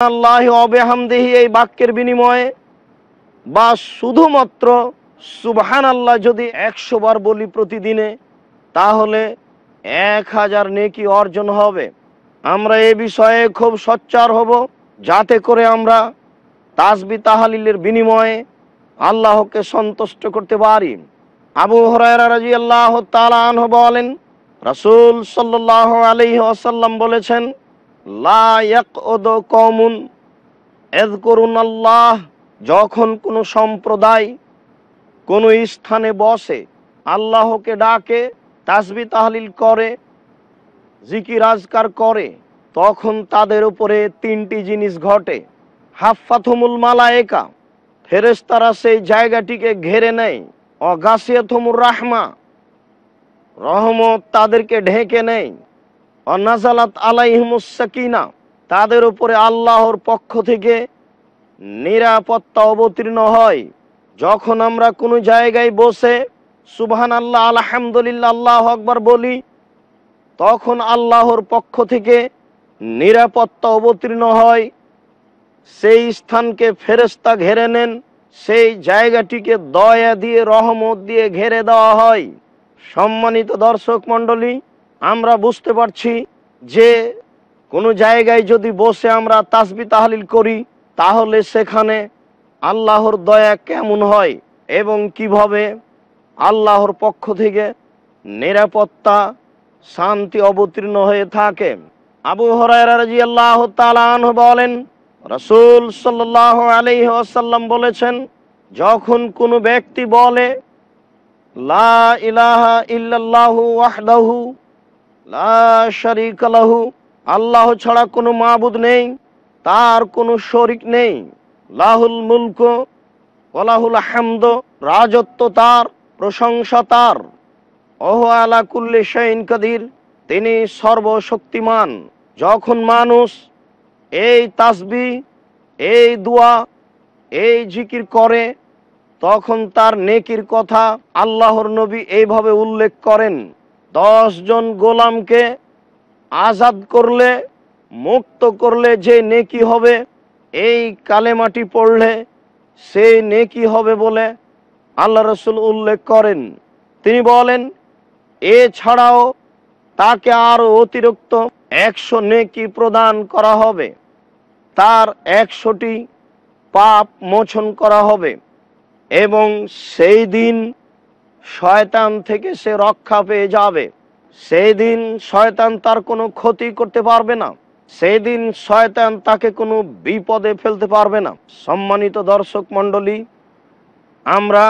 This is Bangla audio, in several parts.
আল্লাহি ওয়া বিহামদিহি এই বাক্যের বিনিময়ে বা শুধুমাত্র সুবহানাল্লাহ যদি 100 বার বলি প্রতিদিনে, তাহলে 1000 নেকি অর্জন হবে। আমরা এ বিষয়ে খুব সোচ্চার হব, যাতে করে আমরা তাসবিহ তাহলিলের বিনিময়ে আল্লাহকে সন্তুষ্ট করতে পারি। আবু হুরায়রা রাদিয়াল্লাহু তাআলা আনহু বলেন, রাসূল সাল্লাল্লাহু আলাইহি ওয়াসাল্লাম বলেছেন, লা ইয়াকউদু কওমুন ইয়াযকুরুনাল্লাহ, যখন কোনো সম্প্রদায় কোনো স্থানে বসে, আল্লাহকে ডাকে, তাসবিহ তাহলিল করে, জিকির আজকার করে, তখন তাদের উপরে 3টি জিনিস ঘটে। হাফফাতুহুমুল মালায়েকা, ফেরেশতারা সেই জায়গাটিকে ঘিরে নেয়। অগাসিয়াতুহুমুর রাহমা, রহমত তাদেরকে ঢেকে নেয়। অনাজালাত আলাইহিমুস সাকিনা, তাদের উপরে আল্লাহর পক্ষ থেকে নিরাপত্তা অবতীর্ণ হয়। যখন আমরা কোনো জায়গায় বসে সুবহানাল্লাহ, আলহামদুলিল্লাহ, আল্লাহু আকবার বলি, তখন আল্লাহর পক্ষ থেকে নিরাপত্তা অবতীর্ণ হয়। সেই স্থানকে ফেরেশতা ঘিরে নেন, সেই জায়গাটিকে দয়া দিয়ে, রহমত দিয়ে ঘিরে দেওয়া হয়। সম্মানিত দর্শক মণ্ডলী, আমরা বুঝতে পারছি যে কোনো জায়গায় যদি বসে আমরা তাসবিহ তাহলিল করি, তাহলে সেখানে আল্লাহর দয়া কেমন হয় এবং কিভাবে আল্লাহর পক্ষ থেকে নিরাপত্তা, শান্তি অবতীর্ণ হয়ে থাকে। আবু হুরায়রা রাদিয়াল্লাহু তাআলা আনহু বলেন, রাসূল সাল্লাল্লাহু আলাইহি ওয়াসাল্লাম বলেছেন, যখন কোনো ব্যক্তি বলে লা ইলাহা ইল্লাল্লাহু ওয়াহদাহু লা শারীকা লাহু, আল্লাহ ছাড়া কোনো মাবুদ নেই, তার কোনো শরীক নেই, লাহুল মুলকু ওয়া লাহুল হামদু, রাজত্ব তার, প্রশংসা তার, ওহু আলা কুল্লি শাইইন কাদির, তিনি সর্বশক্তিমান। যখন মানুষ এই তাসবিহ, এই দোয়া, এই জিকির করে, তখন তার নেকির কথা আল্লাহর নবী এইভাবে উল্লেখ করেন, 10 জন গোলামকে আজাদ করলে, মুক্ত করলে যে নেকি হবে, এই কালেমাটি পড়লে সেই নেকি হবে বলে আল্লাহ রাসূল উল্লেখ করেন। তিনি বলেন, এছাড়াও তাকে আরো অতিরিক্ত 100 নেকি প্রদান করা হবে, তার 100টি পাপ মোচন করা হবে, এবং সেই দিন শয়তান থেকে সে রক্ষা পেয়ে যাবে। সেই দিন শয়তান তার কোনো ক্ষতি করতে পারবে না, সেই দিন শয়তান তাকে কোনো বিপদে ফেলতে পারবে না। সম্মানিত দর্শক মণ্ডলী, আমরা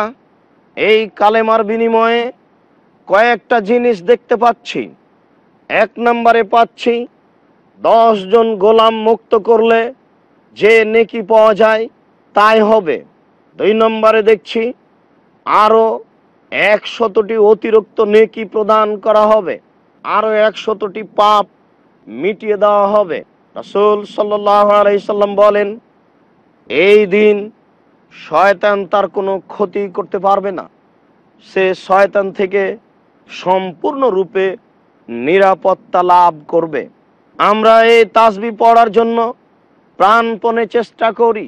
এই কালেমার বিনিময়ে কয়েকটা জিনিস দেখতে পাচ্ছি। 1 নম্বরে পাচ্ছি 10 জন গোলাম মুক্ত করলে যে নেকি পাওয়া যায় তাই হবে। 2 নম্বরে দেখছি আরো 100টি অতিরিক্ত নেকি প্রদান করা হবে, আরো 100টি পাপ মিটিয়ে দেওয়া হবে। রাসূল সাল্লাল্লাহু আলাইহি সাল্লাম বলেন, এই দিন শয়তান তার কোনো ক্ষতি করতে পারবে না, সে শয়তান থেকে সম্পূর্ণরূপে নিরাপত্তা লাভ করবে। আমরা এই তাসবিহ পড়ার জন্য প্রাণপণে চেষ্টা করি।